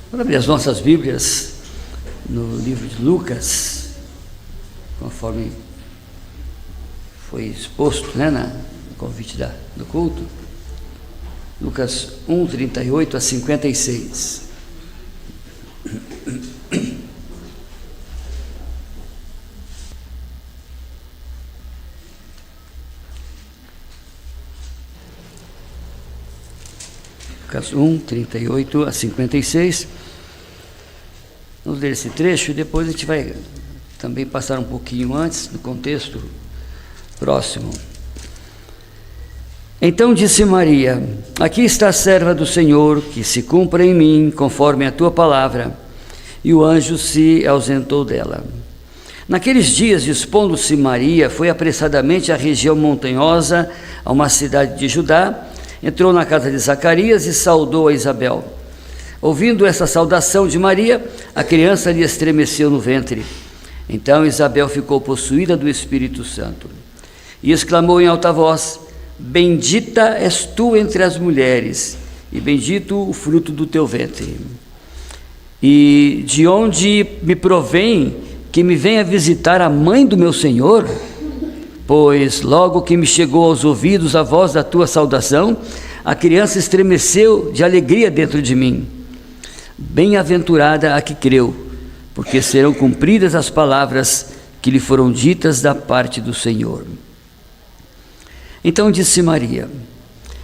Vamos abrir as nossas Bíblias no livro de Lucas, conforme foi exposto, no convite do culto. Lucas 1, 38 a 56. Lucas 1, 38 a 56. Vamos ler esse trecho e depois a gente vai também passar um pouquinho antes, no contexto próximo. Então disse Maria: aqui está a serva do Senhor, que se cumpra em mim conforme a tua palavra. E o anjo se ausentou dela. Naqueles dias, dispondo-se Maria, foi apressadamente à região montanhosa, a uma cidade de Judá, entrou na casa de Zacarias e saudou a Isabel. Ouvindo essa saudação de Maria, a criança lhe estremeceu no ventre. Então Isabel ficou possuída do Espírito Santo e exclamou em alta voz: bendita és tu entre as mulheres, e bendito o fruto do teu ventre. E de onde me provém que me venha visitar a mãe do meu Senhor? Pois logo que me chegou aos ouvidos a voz da tua saudação, a criança estremeceu de alegria dentro de mim. Bem-aventurada a que creu, porque serão cumpridas as palavras que lhe foram ditas da parte do Senhor. Então disse Maria: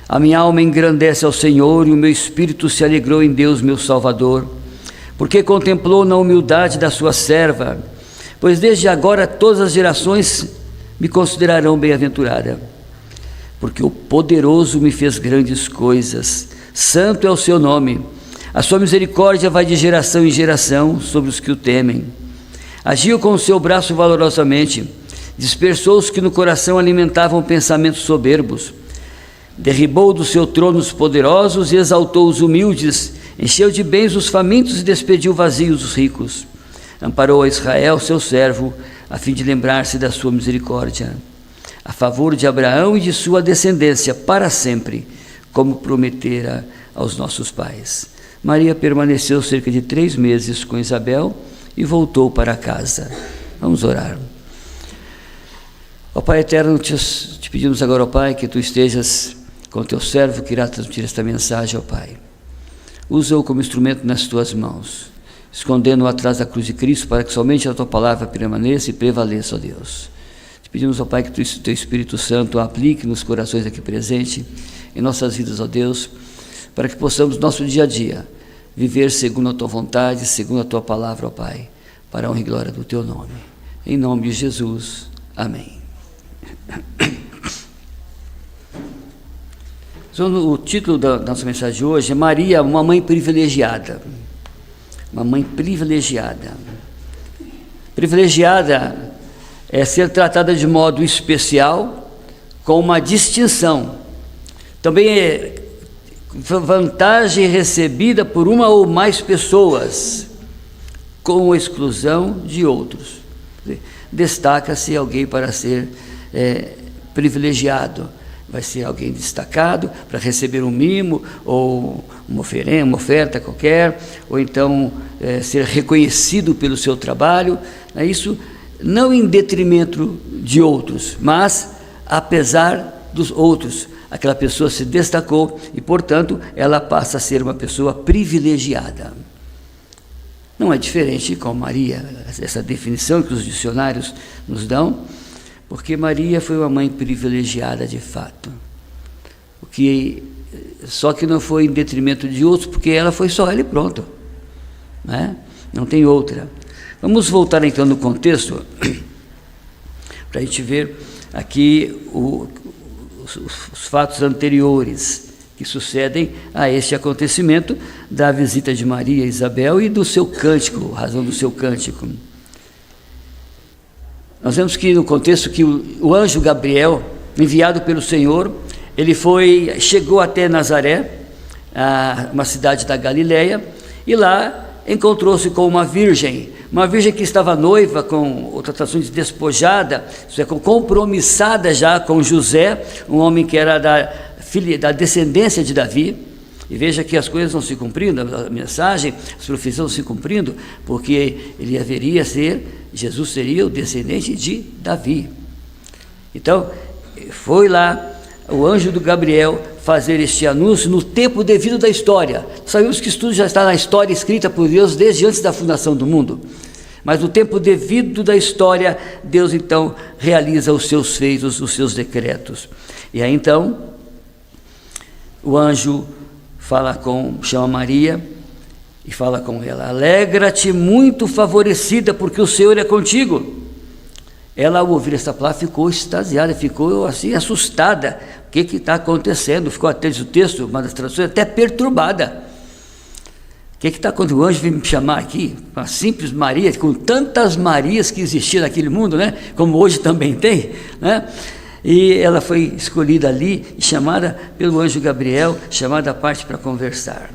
a minha alma engrandece ao Senhor, e o meu espírito se alegrou em Deus meu Salvador, porque contemplou na humildade da sua serva, pois desde agora todas as gerações me considerarão bem-aventurada, porque o poderoso me fez grandes coisas, santo é o seu nome, a sua misericórdia vai de geração em geração sobre os que o temem. Agiu com o seu braço valorosamente, dispersou os que no coração alimentavam pensamentos soberbos, derribou do seu trono os poderosos e exaltou os humildes, encheu de bens os famintos e despediu vazios os ricos. Amparou a Israel, seu servo, a fim de lembrar-se da sua misericórdia, a favor de Abraão e de sua descendência para sempre, como prometera aos nossos pais. Maria permaneceu cerca de 3 meses com Isabel e voltou para casa. Vamos orar. Ó Pai eterno, te pedimos agora, ó Pai, que tu estejas com o teu servo que irá transmitir esta mensagem, ó Pai. Usa-o como instrumento nas tuas mãos, escondendo-o atrás da cruz de Cristo, para que somente a tua palavra permaneça e prevaleça, ó Deus. Te pedimos, ó Pai, que o teu Espírito Santo aplique nos corações aqui presentes, em nossas vidas, ó Deus, para que possamos, nosso dia a dia, viver segundo a tua vontade, segundo a tua palavra, ó Pai, para a honra e glória do teu nome. Em nome de Jesus. Amém. O título da nossa mensagem de hoje é Maria, uma mãe privilegiada. Uma mãe privilegiada. Privilegiada é ser tratada de modo especial, com uma distinção. Também é vantagem recebida por uma ou mais pessoas, com exclusão de outros. Destaca-se alguém para ser privilegiado. Vai ser alguém destacado para receber um mimo ou uma oferta qualquer, ou então ser reconhecido pelo seu trabalho. Isso não em detrimento de outros, mas apesar dos outros. Aquela pessoa se destacou e, portanto, ela passa a ser uma pessoa privilegiada. Não é diferente com Maria, essa definição que os dicionários nos dão, porque Maria foi uma mãe privilegiada de fato. Só que não foi em detrimento de outros, porque ela foi só ela e pronto. Não tem outra. Vamos voltar então no contexto, para a gente ver aqui os fatos anteriores que sucedem a este acontecimento da visita de Maria a Isabel e do seu cântico, razão do seu cântico. Nós vemos que no contexto que o anjo Gabriel, enviado pelo Senhor, ele chegou até Nazaré, uma cidade da Galileia, e lá encontrou-se com uma virgem que estava noiva, com outra tradução de despojada, isso é, compromissada já com José, um homem que era da descendência de Davi, E veja que as coisas vão se cumprindo, a mensagem, as profecias vão se cumprindo, porque Jesus seria o descendente de Davi. Então, foi lá o anjo do Gabriel fazer este anúncio no tempo devido da história. Sabemos que isso tudo já está na história escrita por Deus desde antes da fundação do mundo. Mas no tempo devido da história, Deus então realiza os seus feitos, os seus decretos. E aí então, o anjo chama Maria e fala com ela: alegra-te, muito favorecida, porque o Senhor é contigo. Ela, ao ouvir essa palavra, ficou extasiada, ficou assim, assustada. O que está acontecendo? Ficou, até diz o texto, uma das traduções, até perturbada. O que está acontecendo? O anjo veio me chamar aqui, uma simples Maria, com tantas Marias que existiam naquele mundo, né? Como hoje também tem, né? E ela foi escolhida ali, chamada pelo anjo Gabriel, chamada à parte para conversar.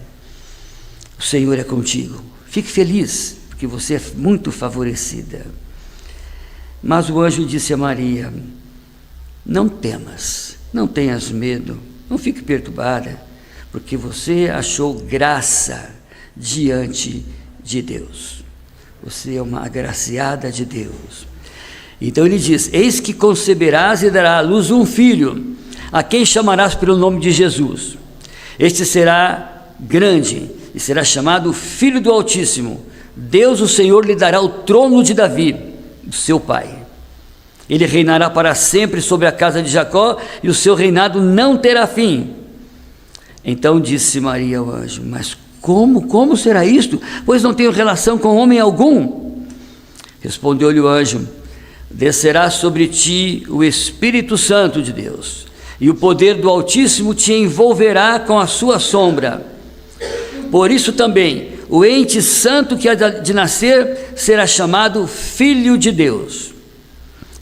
O Senhor é contigo. Fique feliz, porque você é muito favorecida. Mas o anjo disse a Maria: não temas, não tenhas medo, não fique perturbada, porque você achou graça diante de Deus. Você é uma agraciada de Deus. Então ele diz: eis que conceberás e darás à luz um filho, a quem chamarás pelo nome de Jesus. Este será grande e será chamado Filho do Altíssimo. Deus, o Senhor, lhe dará o trono de Davi, seu pai. Ele reinará para sempre sobre a casa de Jacó, e o seu reinado não terá fim. Então disse Maria ao anjo: mas como será isto? Pois não tenho relação com homem algum. Respondeu-lhe o anjo: descerá sobre ti o Espírito Santo de Deus, e o poder do Altíssimo te envolverá com a sua sombra. Por isso também o ente santo que há de nascer será chamado Filho de Deus.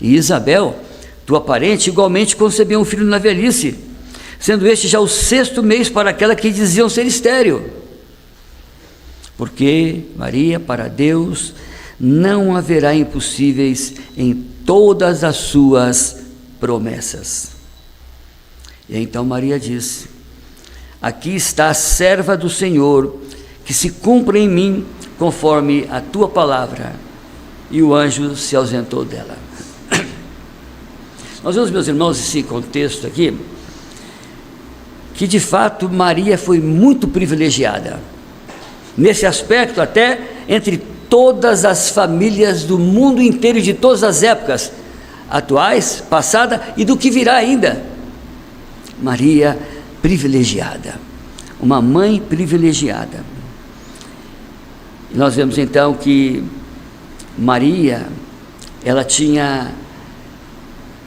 E Isabel, tua parente, igualmente concebeu um filho na velhice, sendo este já o 6º mês para aquela que diziam ser estéril. Porque, Maria, para Deus não haverá impossíveis em todas as suas promessas. E então Maria disse: aqui está a serva do Senhor, que se cumpra em mim conforme a tua palavra. E o anjo se ausentou dela. Nós vemos, meus irmãos, esse contexto aqui, que de fato Maria foi muito privilegiada, nesse aspecto, até entre todas as famílias do mundo inteiro, de todas as épocas, atuais, passada e do que virá ainda. Maria privilegiada, uma mãe privilegiada. E nós vemos então que Maria, ela tinha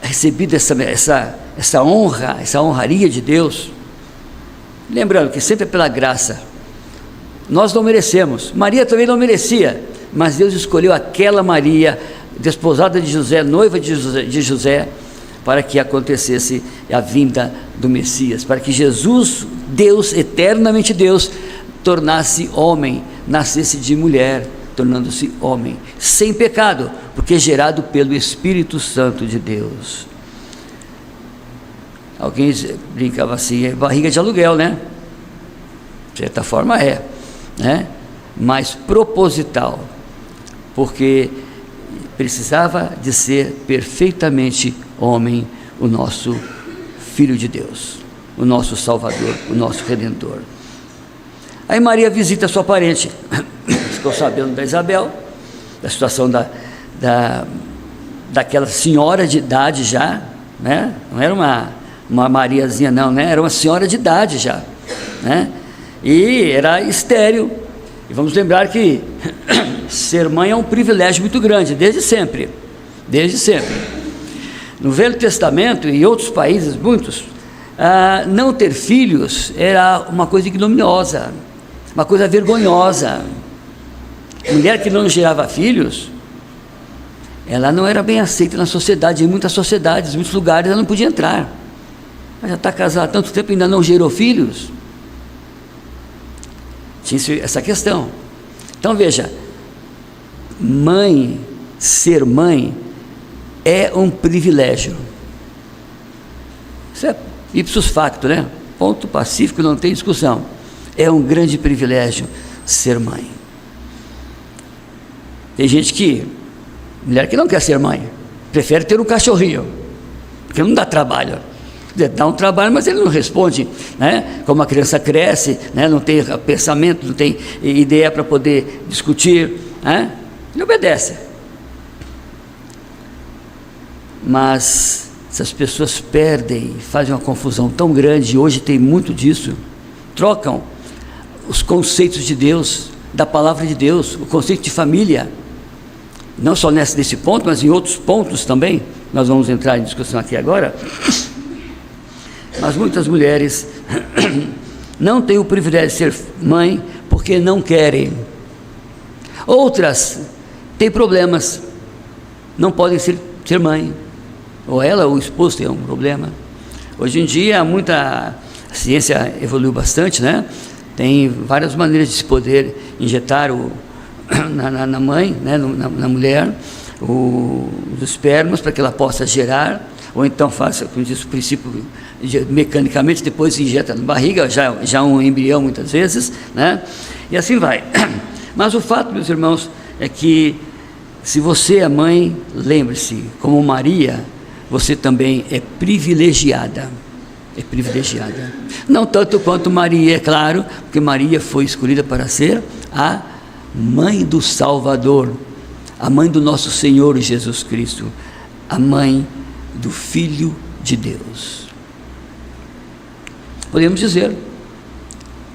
recebido essa honra, essa honraria de Deus, lembrando que sempre é pela graça. Nós não merecemos, Maria também não merecia, mas Deus escolheu aquela Maria, desposada de José, noiva de José, para que acontecesse a vinda do Messias, para que Jesus, Deus, eternamente Deus, tornasse homem, nascesse de mulher, tornando-se homem, sem pecado, porque gerado pelo Espírito Santo de Deus. Alguém brincava assim: é barriga de aluguel, né? De certa forma é, né? Mas proposital, porque precisava de ser perfeitamente homem, o nosso Filho de Deus, o nosso Salvador, o nosso Redentor. Aí Maria visita sua parente, ficou sabendo da Isabel, da situação daquela senhora de idade já, né? Não era uma Mariazinha não, né? Era uma senhora de idade já, né? E era estéril. E vamos lembrar que ser mãe é um privilégio muito grande, desde sempre. No Velho Testamento e em outros países, muitos, não ter filhos era uma coisa ignominiosa, uma coisa vergonhosa. Mulher que não gerava filhos, ela não era bem aceita na sociedade. Em muitas sociedades, em muitos lugares, ela não podia entrar. Ela já está casada há tanto tempo e ainda não gerou filhos. Tinha essa questão. Então veja, ser mãe é um privilégio. Isso é ipsus facto, né? Ponto pacífico, não tem discussão. É um grande privilégio ser mãe. Tem gente mulher que não quer ser mãe, prefere ter um cachorrinho, porque não dá trabalho. Dá um trabalho, mas ele não responde, né? Como a criança cresce, né? Não tem pensamento, não tem ideia para poder discutir, né? Ele obedece. Mas essas pessoas perdem, fazem uma confusão tão grande, hoje tem muito disso, trocam os conceitos de Deus, da palavra de Deus, o conceito de família, não só nesse ponto, mas em outros pontos também. Nós vamos entrar em discussão aqui agora. Mas muitas mulheres não têm o privilégio de ser mãe porque não querem. Outras têm problemas, não podem ser mãe. Ou ela ou o esposo tem um problema. Hoje em dia a ciência evoluiu bastante, né? Tem várias maneiras de se poder injetar na mãe, né? na mulher, os espermas para que ela possa gerar, ou então faça, como diz o princípio, mecanicamente, depois injeta na barriga, já um embrião muitas vezes, né? E assim vai. Mas o fato, meus irmãos, é que se você é mãe, lembre-se, como Maria, você também é privilegiada. É privilegiada. Não tanto quanto Maria, é claro, porque Maria foi escolhida para ser a mãe do Salvador, a mãe do nosso Senhor Jesus Cristo, a mãe do Filho de Deus. Podemos dizer,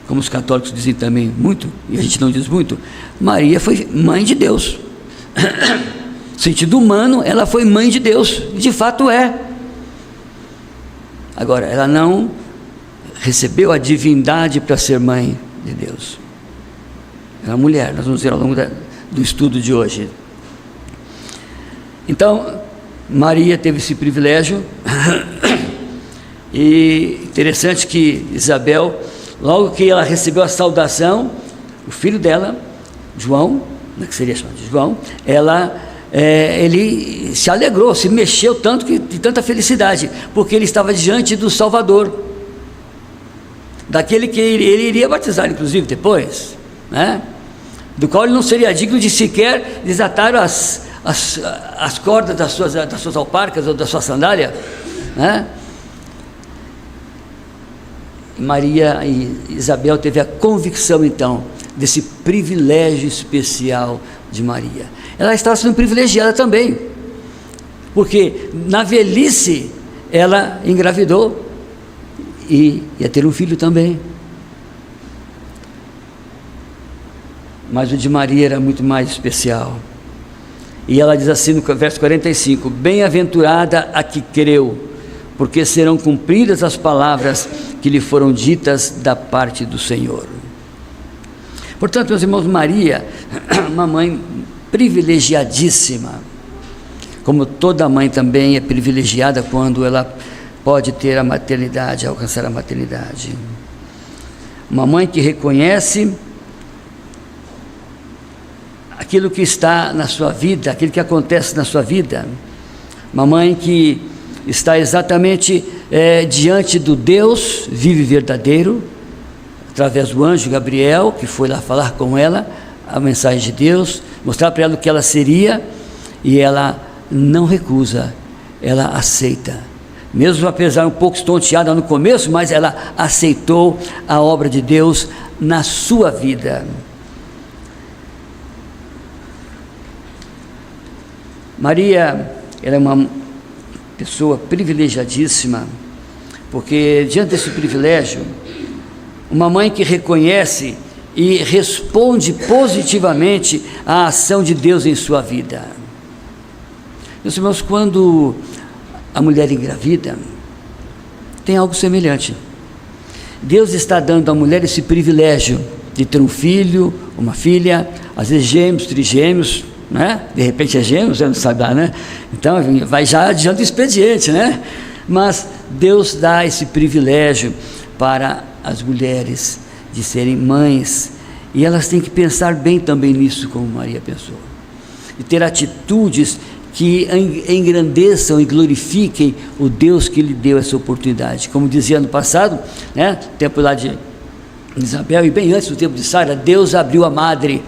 como os católicos dizem também muito, e a gente não diz muito, Maria foi mãe de Deus. No sentido humano, ela foi mãe de Deus, de fato é. Agora, ela não recebeu a divindade para ser mãe de Deus. Ela é mulher, nós vamos ver ao longo do estudo de hoje. Então, Maria teve esse privilégio. E interessante que Isabel, logo que ela recebeu a saudação, o filho dela, João, que seria chamado de João, ele se alegrou, se mexeu tanto, de tanta felicidade, porque ele estava diante do Salvador, daquele que ele iria batizar, inclusive, depois, né? Do qual ele não seria digno de sequer desatar as cordas das suas alparcas ou da sua sandália, né? Maria e Isabel teve a convicção, então, desse privilégio especial de Maria. Ela estava sendo privilegiada também, porque na velhice ela engravidou e ia ter um filho também. Mas o de Maria era muito mais especial. E ela diz assim no verso 45: bem-aventurada a que creu, porque serão cumpridas as palavras que lhe foram ditas da parte do Senhor. Portanto, meus irmãos, Maria, uma mãe privilegiadíssima, como toda mãe também é privilegiada quando ela pode ter a maternidade, alcançar a maternidade. Uma mãe que reconhece aquilo que está na sua vida, aquilo que acontece na sua vida. Uma mãe que está exatamente diante do Deus vivo e verdadeiro, através do anjo Gabriel, que foi lá falar com ela, a mensagem de Deus, mostrar para ela o que ela seria, e ela não recusa, ela aceita, mesmo apesar um pouco estonteada no começo, mas ela aceitou a obra de Deus na sua vida. Maria, ela é uma pessoa privilegiadíssima, porque diante desse privilégio, uma mãe que reconhece e responde positivamente à ação de Deus em sua vida. Meus irmãos, quando a mulher engravida, tem algo semelhante. Deus está dando à mulher esse privilégio de ter um filho, uma filha, às vezes gêmeos, trigêmeos, né? De repente é gêmeos, você não sabe dar, né? Então vai já adiante do expediente, né? Mas Deus dá esse privilégio para as mulheres de serem mães, e elas têm que pensar bem também nisso, como Maria pensou, e ter atitudes que engrandeçam e glorifiquem o Deus que lhe deu essa oportunidade. Como dizia no passado, né? Tempo lá de Isabel, e bem antes do tempo de Sara, Deus abriu a madre,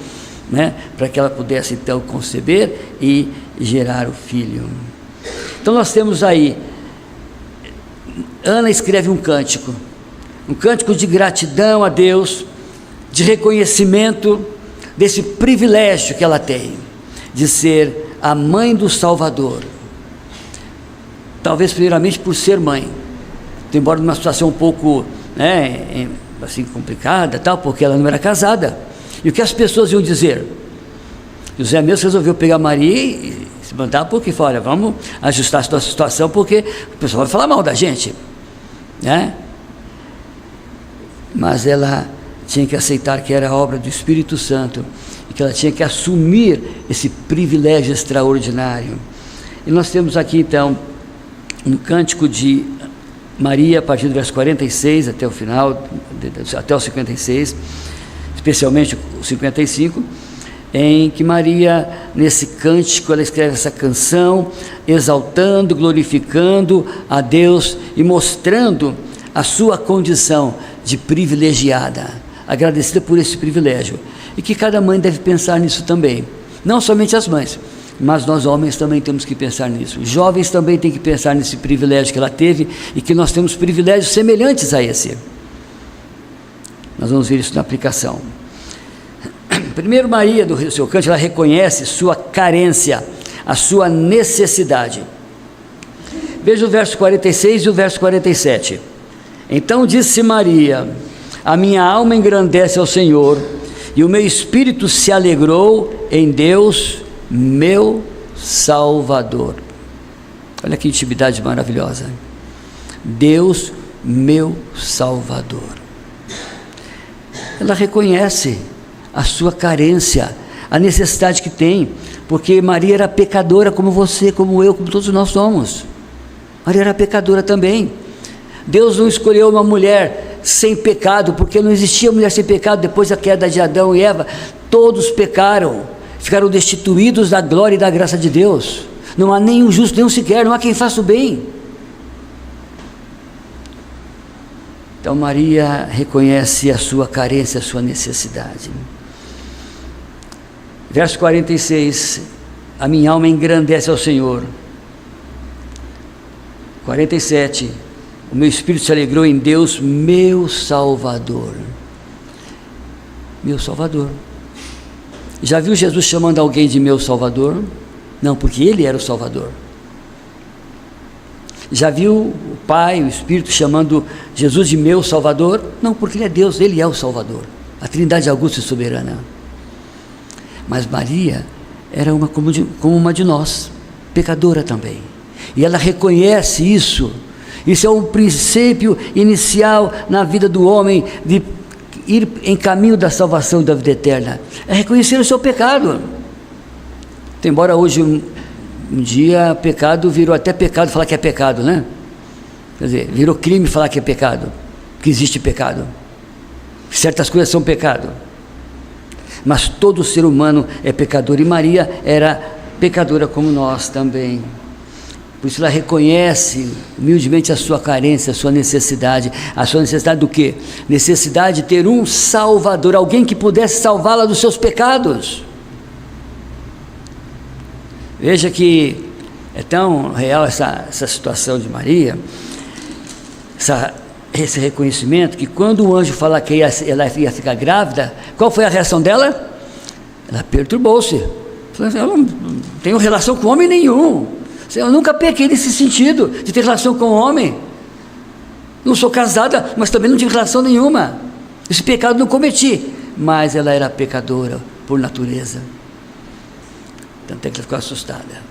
né, para que ela pudesse então conceber e gerar o filho. Então nós temos aí, Ana escreve um cântico de gratidão a Deus, de reconhecimento desse privilégio que ela tem, de ser a mãe do Salvador. Talvez primeiramente por ser mãe, embora numa situação um pouco, né, assim, complicada, tal, porque ela não era casada. E o que as pessoas iam dizer? José mesmo resolveu pegar Maria e se mandar, porque falou: olha, vamos ajustar a nossa situação, porque o pessoal vai falar mal da gente, né? Mas ela tinha que aceitar que era a obra do Espírito Santo, e que ela tinha que assumir esse privilégio extraordinário. E nós temos aqui então um cântico de Maria, a partir do verso 46 até o final, até o 56, especialmente o 55, em que Maria, nesse cântico, ela escreve essa canção, exaltando, glorificando a Deus e mostrando a sua condição de privilegiada, agradecida por esse privilégio, e que cada mãe deve pensar nisso também, não somente as mães, mas nós homens também temos que pensar nisso. Os jovens também têm que pensar nesse privilégio que ela teve, e que nós temos privilégios semelhantes a esse. Nós vamos ver isso na aplicação. Primeiro, Maria, do seu cântico, ela reconhece sua carência, a sua necessidade. Veja o verso 46 e o verso 47. Então disse Maria: a minha alma engrandece ao Senhor, e o meu espírito se alegrou em Deus, meu Salvador. Olha que intimidade maravilhosa. Deus, meu Salvador. Ela reconhece a sua carência, a necessidade que tem, porque Maria era pecadora como você, como eu, como todos nós somos. Maria era pecadora também. Deus não escolheu uma mulher sem pecado, porque não existia mulher sem pecado. Depois da queda de Adão e Eva, todos pecaram, ficaram destituídos da glória e da graça de Deus. Não há nenhum justo, nenhum sequer, não há quem faça o bem. Então Maria reconhece a sua carência, a sua necessidade. Verso 46, a minha alma engrandece ao Senhor. 47, o meu espírito se alegrou em Deus, meu Salvador. Meu Salvador. Já viu Jesus chamando alguém de meu Salvador? Não, porque Ele era o Salvador. Já viu o Pai, o Espírito chamando Jesus de meu Salvador? Não, porque Ele é Deus, Ele é o Salvador. A Trindade augusta e soberana. Mas Maria era como uma de nós, pecadora também. E ela reconhece isso. Isso é um princípio inicial na vida do homem, de ir em caminho da salvação e da vida eterna. É reconhecer o seu pecado. Embora hoje um dia pecado virou até pecado falar que é pecado, né? Quer dizer, virou crime falar que é pecado, que existe pecado. Certas coisas são pecado. Mas todo ser humano é pecador, e Maria era pecadora como nós também. Por isso ela reconhece humildemente a sua carência, a sua necessidade do quê? Necessidade de ter um Salvador, alguém que pudesse salvá-la dos seus pecados. Veja que é tão real essa situação de Maria, esse reconhecimento, que quando o anjo fala que ela ia ficar grávida, qual foi a reação dela? Ela perturbou-se. Falou assim: eu não tenho relação com homem nenhum. Eu nunca pequei nesse sentido, de ter relação com homem. Não sou casada, mas também não tive relação nenhuma. Esse pecado não cometi. Mas ela era pecadora por natureza. Tanto é que ela ficou assustada,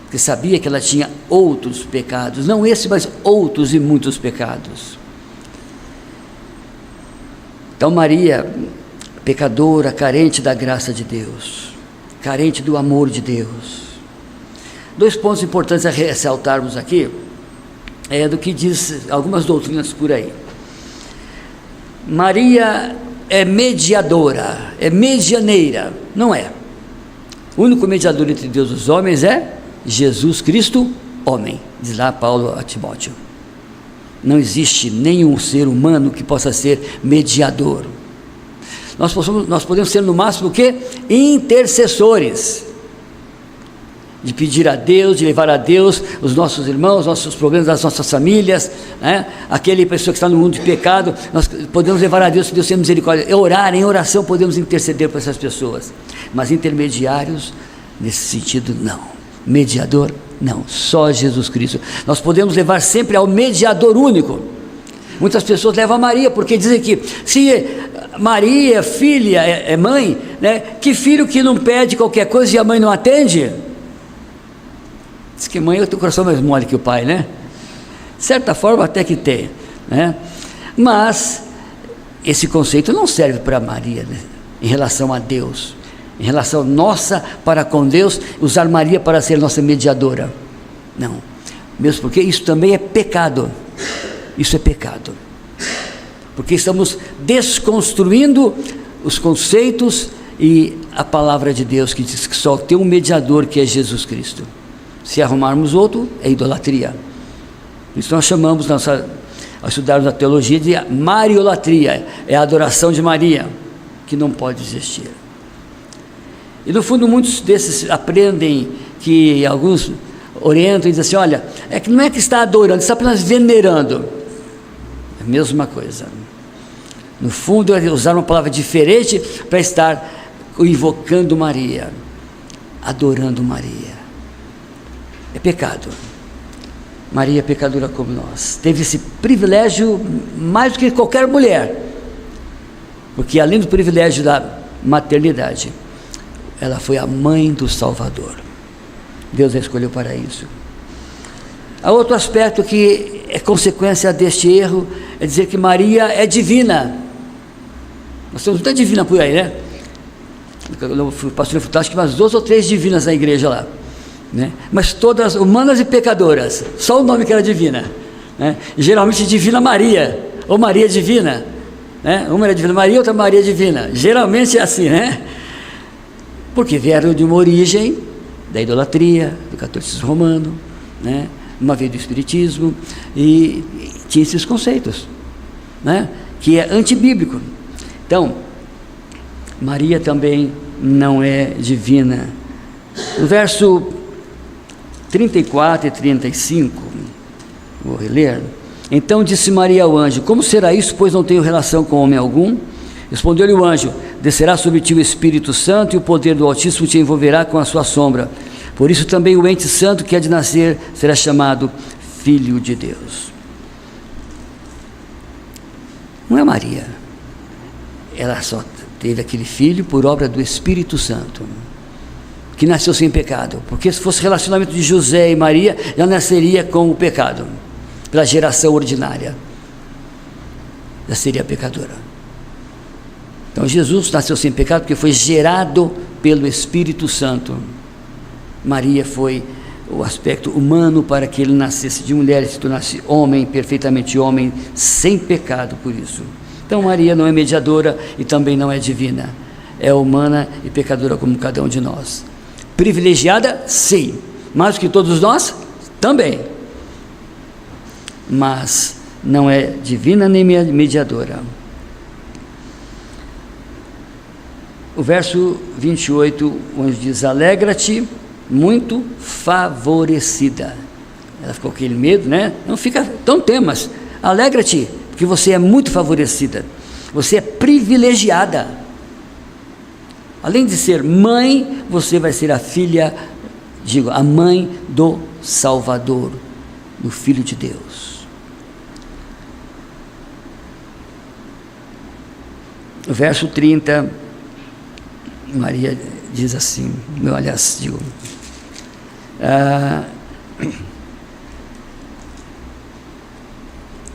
porque sabia que ela tinha outros pecados, não esse, mas outros e muitos pecados. Então Maria, pecadora, carente da graça de Deus, carente do amor de Deus. Dois pontos importantes a ressaltarmos aqui, do que diz algumas doutrinas por aí. Maria é mediadora, é medianeira, não é? O único mediador entre Deus e os homens é Jesus Cristo, homem, diz lá Paulo a Timóteo. Não existe nenhum ser humano que possa ser mediador. Nós podemos ser no máximo o quê? Intercessores, de pedir a Deus, de levar a Deus os nossos irmãos, os nossos problemas, as nossas famílias, né? Aquele pessoa que está no mundo de pecado, nós podemos levar a Deus, que Deus tenha misericórdia, orar, em oração podemos interceder por essas pessoas, mas intermediários, nesse sentido, não. Mediador, não, só Jesus Cristo. Nós podemos levar sempre ao mediador único. Muitas pessoas levam a Maria, porque dizem que se Maria, filha, é mãe, né? Que filho que não pede qualquer coisa e a mãe não atende? Diz que mãe tem o coração mais mole que o pai, né? De certa forma até que tem, né? Mas esse conceito não serve para Maria, né? Em relação a Deus, em relação nossa para com Deus, usar Maria para ser nossa mediadora, não, mesmo porque isso também é pecado. Isso é pecado, porque estamos desconstruindo os conceitos e a palavra de Deus, que diz que só tem um mediador, que é Jesus Cristo. Se arrumarmos outro, é idolatria. Isso nós chamamos, ao estudarmos a teologia, de mariolatria, é a adoração de Maria, que não pode existir. E no fundo muitos desses aprendem, que alguns orientam e dizem assim: olha, não é que está adorando, está apenas venerando. É a mesma coisa. No fundo é usar uma palavra diferente para estar invocando Maria, adorando Maria. É pecado. Maria é pecadora como nós, teve esse privilégio mais do que qualquer mulher, porque além do privilégio da maternidade, ela foi a mãe do Salvador. Deus a escolheu para isso. Há outro aspecto que é consequência deste erro, é dizer que Maria é divina. Nós temos muita divina por aí, né? Eu fui pastor de acho que umas 2 ou 3 divinas na igreja lá, né? Mas todas humanas e pecadoras, só o nome que era divina, né? Geralmente Divina Maria, ou Maria Divina, né? Uma era Divina Maria, outra Maria Divina, geralmente é assim, né? Porque vieram de uma origem da idolatria, do catolicismo romano, né? Uma vez do espiritismo, e tinha esses conceitos, né? Que é antibíblico. Então, Maria também não é divina. No verso 34 e 35, vou reler. Então disse Maria ao anjo: como será isso, pois não tenho relação com homem algum? Respondeu-lhe o anjo: descerá sobre ti o Espírito Santo, e o poder do Altíssimo te envolverá com a sua sombra. Por isso também o ente santo que há de nascer será chamado Filho de Deus. Não é Maria, ela só teve aquele filho por obra do Espírito Santo, que nasceu sem pecado, porque se fosse relacionamento de José e Maria, já nasceria com o pecado, pela geração ordinária, já seria pecadora. Então Jesus nasceu sem pecado porque foi gerado pelo Espírito Santo. Maria foi o aspecto humano para que ele nascesse de mulher e se tornasse homem, perfeitamente homem, sem pecado por isso. Então Maria não é mediadora e também não é divina, é humana e pecadora como cada um de nós. Privilegiada, sim, mais do que todos nós, também, mas não é divina nem mediadora. O verso 28, onde diz: alegra-te, muito favorecida. Ela ficou com aquele medo, né? Não fica, então temas, alegra-te, porque você é muito favorecida, você é privilegiada. Além de ser mãe, você vai ser a filha, a mãe do Salvador, do Filho de Deus. O verso 30, Maria diz assim, aliás, digo,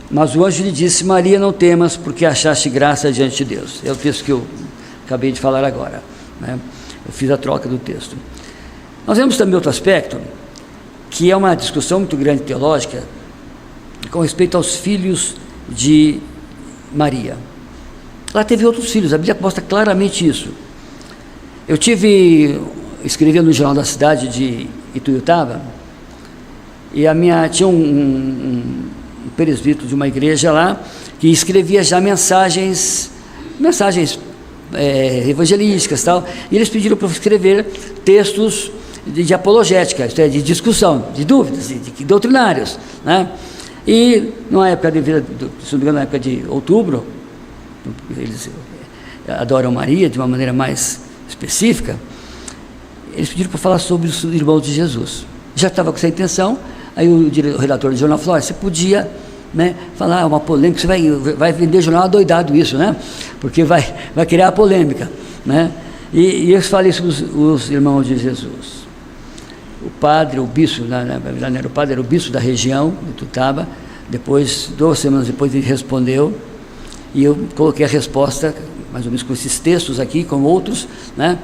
mas o anjo lhe disse: Maria, não temas, porque achaste graça diante de Deus. É o texto que eu acabei de falar agora, né? Eu fiz a troca do texto. Nós vemos também outro aspecto, que é uma discussão muito grande teológica, com respeito aos filhos de Maria. Ela teve outros filhos, a Bíblia mostra claramente isso. Eu escrevia no Jornal da Cidade de Ituiutaba, e tinha presbítero de uma igreja lá, que escrevia já mensagens evangelísticas e tal, e eles pediram para escrever textos de apologética, isto é, de discussão, de dúvidas, de doutrinários, né? E numa época, se não me engano, na época de outubro, eles adoram Maria de uma maneira mais específica, eles pediram para falar sobre os irmãos de Jesus. Já estava com essa intenção, aí o redator do jornal falou: você podia, né, falar uma polêmica, você vai vender jornal adoidado isso, né? Porque vai criar polêmica, né? E eu falei sobre os irmãos de Jesus. O padre, o bispo, na verdade não era o padre, era o bispo da região de Tutaba. Depois, 2 semanas depois, ele respondeu, e eu coloquei a resposta, mais ou menos com esses textos aqui, com outros, né?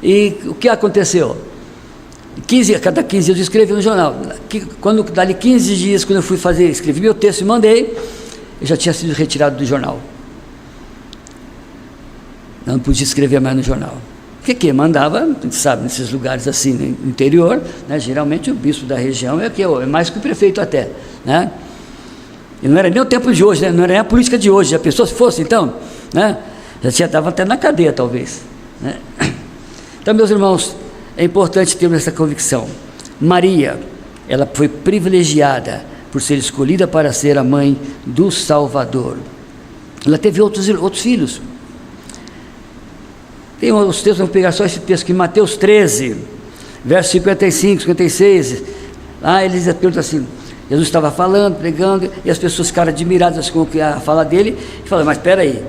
E o que aconteceu? Cada 15 dias eu escrevi no jornal. Dali 15 dias, quando eu fui escrevi meu texto e mandei, eu já tinha sido retirado do jornal. Não podia escrever mais no jornal. Que mandava, a gente sabe, nesses lugares assim, no interior, né, geralmente o bispo da região é mais que o prefeito até, né? E não era nem o tempo de hoje, né? Não era nem a política de hoje. Já pensou se fosse então, né? Já estava até na cadeia talvez, né? Então, meus irmãos, é importante termos essa convicção. Maria, ela foi privilegiada por ser escolhida para ser a mãe do Salvador. Ela teve outros filhos. Tem os textos, vamos pegar só esse texto aqui, Mateus 13, versos 55, 56. Lá eles perguntam assim, Jesus estava falando, pregando, e as pessoas ficaram admiradas com a fala dele, e falaram: mas espera aí,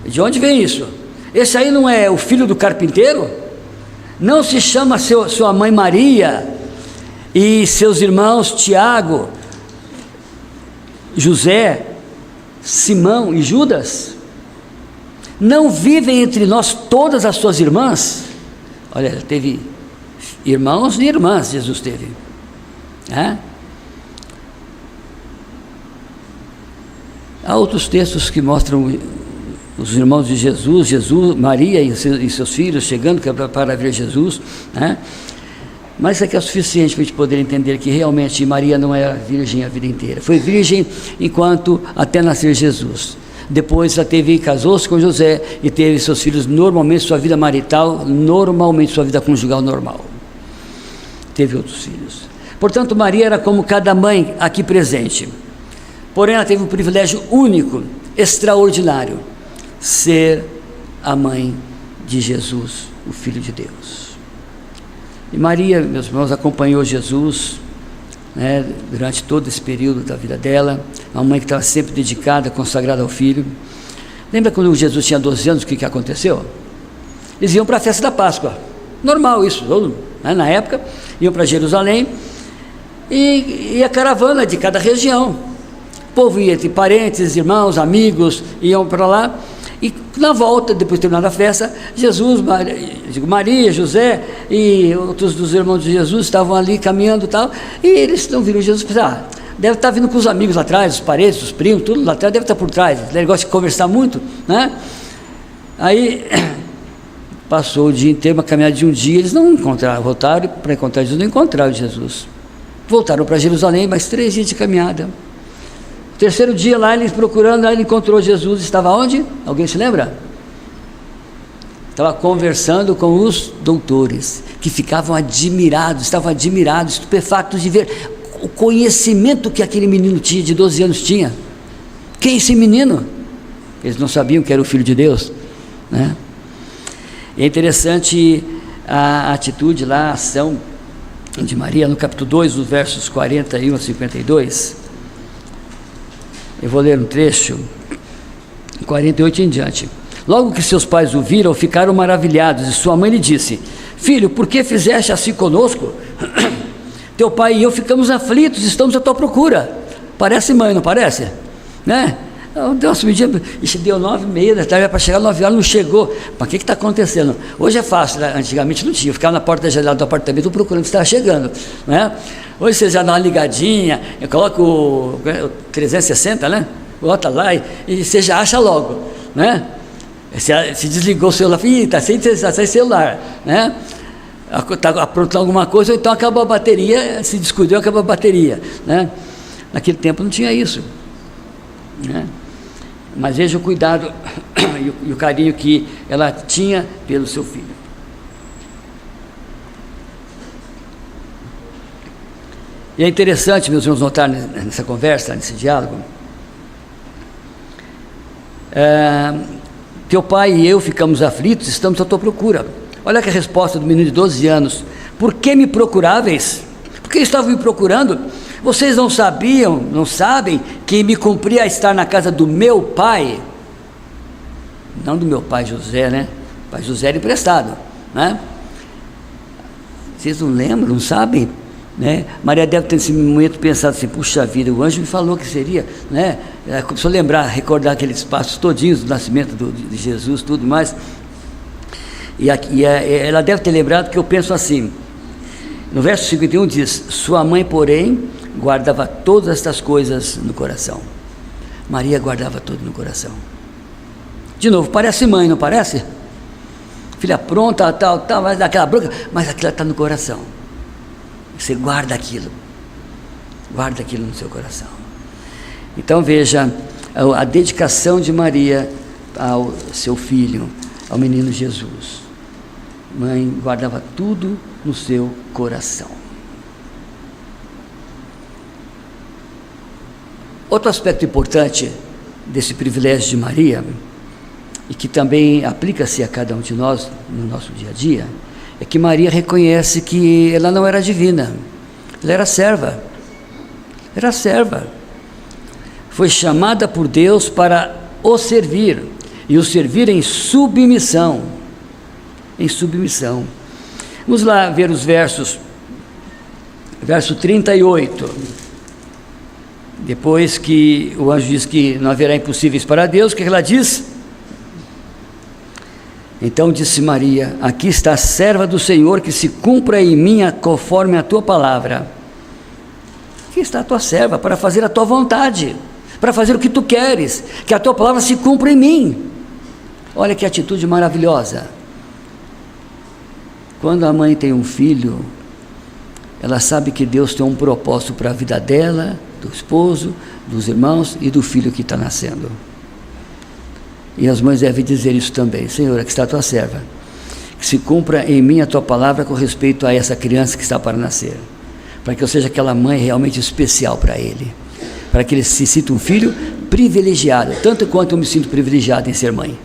de onde vem isso? Esse aí não é o filho do carpinteiro? Não se chama sua mãe Maria e seus irmãos Tiago, José, Simão e Judas? Não vivem entre nós todas as suas irmãs? Olha, teve irmãos e irmãs, Jesus teve, né? Há outros textos que mostram os irmãos de Jesus, Maria e seus filhos chegando para ver Jesus, né? Mas isso aqui é suficiente para a gente poder entender que realmente Maria não era virgem a vida inteira. Foi virgem enquanto até nascer Jesus. Depois ela casou-se com José e teve seus filhos normalmente, sua vida marital, normalmente sua vida conjugal normal. Teve outros filhos. Portanto, Maria era como cada mãe aqui presente. Porém, ela teve um privilégio único, extraordinário: ser a mãe de Jesus, o Filho de Deus. E Maria, meus irmãos, acompanhou Jesus, né, durante todo esse período da vida dela. Uma mãe que estava sempre dedicada, consagrada ao Filho. Lembra quando Jesus tinha 12 anos, o que aconteceu? Eles iam para a festa da Páscoa, normal isso, né, na época, iam para Jerusalém, e a caravana de cada região, o povo ia entre parentes, irmãos, amigos, iam para lá, e na volta, depois de terminar a festa, Maria, José e outros dos irmãos de Jesus estavam ali caminhando e tal, e eles não viram Jesus, pensaram: deve estar vindo com os amigos lá atrás, os parentes, os primos, tudo lá atrás, deve estar por trás, ele gosta de conversar muito, né? Aí passou o dia inteiro, uma caminhada de um dia, eles não encontraram, voltaram para encontrar Jesus, não encontraram Jesus, voltaram para Jerusalém, mais 3 dias de caminhada. Terceiro dia lá, ele procurando, lá ele encontrou Jesus. Estava onde? Alguém se lembra? Estava conversando com os doutores, que estavam admirados, estupefatos de ver o conhecimento que aquele menino tinha, de 12 anos tinha. Quem é esse menino? Eles não sabiam que era o Filho de Deus, né? É interessante a atitude lá, a ação de Maria, no capítulo 2, os versos 41 a 52. Eu vou ler um trecho, 48 em diante. Logo que seus pais o viram, ficaram maravilhados, e sua mãe lhe disse: filho, por que fizeste assim conosco? Teu pai e eu ficamos aflitos, estamos à tua procura. Parece mãe, não parece? Né? Deu uma subidinha, deu 9h30 da tarde, para chegar 9 horas, não chegou. Mas o que está acontecendo? Hoje é fácil, né? Antigamente não tinha, eu ficava na porta da janela do apartamento procurando se estava chegando, né? Hoje você já dá uma ligadinha, eu coloco o 360, né? Bota lá e você já acha logo, né? Se desligou o celular, está sem celular, né? Está aprontando alguma coisa, ou então acabou a bateria, se descuidou, acabou a bateria, né? Naquele tempo não tinha isso. né? Mas veja o cuidado e o carinho que ela tinha pelo seu filho. E é interessante, meus irmãos, notar nessa conversa, nesse diálogo, teu pai e eu ficamos aflitos, estamos à tua procura. Olha que a resposta do menino de 12 anos: por que me procuráveis? Por que estavam me procurando? Vocês não sabem que me cumpria estar na casa do meu pai? Não do meu pai José, né? O pai José era emprestado, né? Vocês não lembram, não sabem? Né? Maria deve ter nesse momento pensado assim: puxa vida, o anjo me falou que seria, né? Ela começou a lembrar, recordar aqueles passos todinhos do nascimento de Jesus, tudo mais. E ela deve ter lembrado que eu penso assim, no verso 51 diz: sua mãe, porém, guardava todas estas coisas no coração. Maria guardava tudo no coração. De novo, parece mãe, não parece? Filha pronta, tal, vai dar aquela bronca, mas aquilo está no coração. Você guarda aquilo no seu coração. Então veja a dedicação de Maria ao seu filho, ao menino Jesus. Mãe guardava tudo no seu coração. Outro aspecto importante desse privilégio de Maria, e que também aplica-se a cada um de nós no nosso dia a dia, é que Maria reconhece que ela não era divina, ela era serva. Era serva. Foi chamada por Deus para o servir, e o servir em submissão. Em submissão. Vamos lá ver os verso 38. Depois que o anjo diz que não haverá impossíveis para Deus, o que ela diz? Então disse Maria: aqui está a serva do Senhor, que se cumpra em mim conforme a tua palavra. Aqui está a tua serva, para fazer a tua vontade, para fazer o que tu queres, que a tua palavra se cumpra em mim. Olha que atitude maravilhosa. Quando a mãe tem um filho, ela sabe que Deus tem um propósito para a vida dela, do esposo, dos irmãos e do filho que está nascendo. E as mães devem dizer isso também: Senhor, aqui está a tua serva, que se cumpra em mim a tua palavra com respeito a essa criança que está para nascer, para que eu seja aquela mãe realmente especial para ele, para que ele se sinta um filho privilegiado, tanto quanto eu me sinto privilegiado em ser mãe.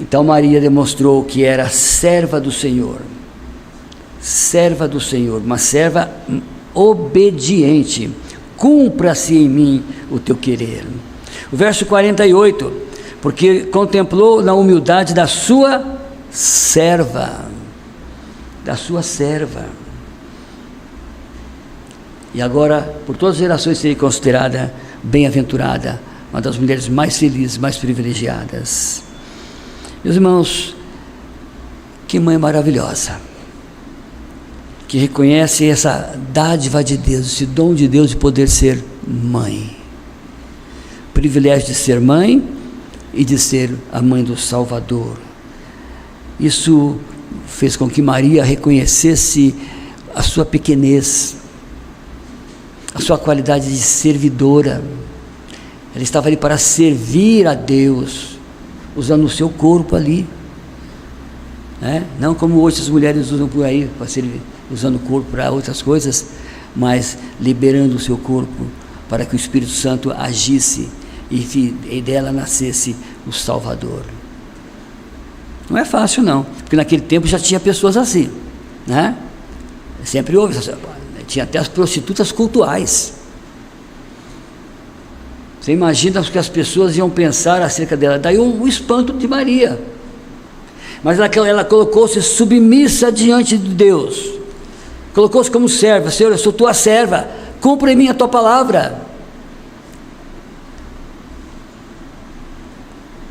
Então Maria demonstrou que era serva do Senhor, uma serva obediente. Cumpra-se em mim o teu querer. O verso 48, porque contemplou na humildade da sua serva, e agora por todas as gerações seria considerada bem-aventurada, uma das mulheres mais felizes, mais privilegiadas. Meus irmãos, que mãe maravilhosa, que reconhece essa dádiva de Deus, esse dom de Deus de poder ser mãe, privilégio de ser mãe e de ser a mãe do Salvador. Isso fez com que Maria reconhecesse a sua pequenez, a sua qualidade de servidora. Ela estava ali para servir a Deus, usando o seu corpo ali, né? Não como hoje as mulheres usam por aí, para servir, usando o corpo para outras coisas, mas liberando o seu corpo para que o Espírito Santo agisse e dela nascesse o Salvador. Não é fácil não, porque naquele tempo já tinha pessoas assim, né? Sempre houve, tinha até as prostitutas cultuais. Você imagina o que as pessoas iam pensar acerca dela. Daí o espanto de Maria. Mas ela colocou-se submissa diante de Deus, colocou-se como serva. Senhor, eu sou tua serva, cumpra em mim a tua palavra.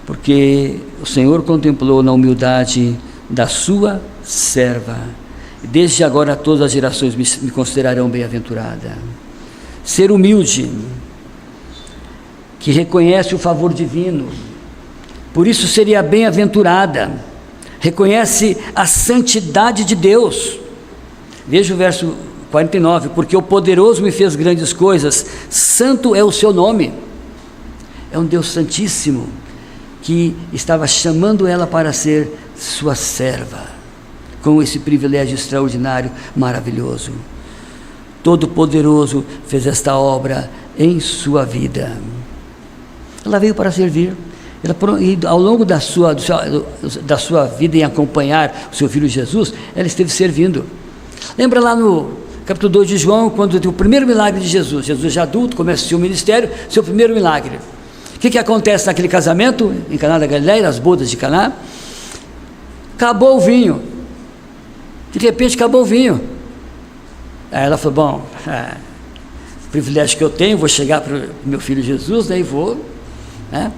Porque o Senhor contemplou na humildade da sua serva, e desde agora todas as gerações me considerarão bem-aventurada. Ser humilde, que reconhece o favor divino, por isso seria bem-aventurada, reconhece a santidade de Deus. Veja o verso 49, porque o poderoso me fez grandes coisas, santo é o seu nome. É um Deus santíssimo que estava chamando ela para ser sua serva, com esse privilégio extraordinário, maravilhoso. Todo-Poderoso fez esta obra em sua vida. Ela veio para servir. E ao longo da sua vida em acompanhar o seu filho Jesus, ela esteve servindo. Lembra lá no capítulo 2 de João, quando tem o primeiro milagre de Jesus, Jesus já adulto, começa o seu ministério, seu primeiro milagre. O que acontece naquele casamento, em Caná da Galileia, as bodas de Caná? Acabou o vinho. De repente acabou o vinho. Aí ela falou, bom, privilégio que eu tenho, vou chegar para o meu filho Jesus, daí vou, né?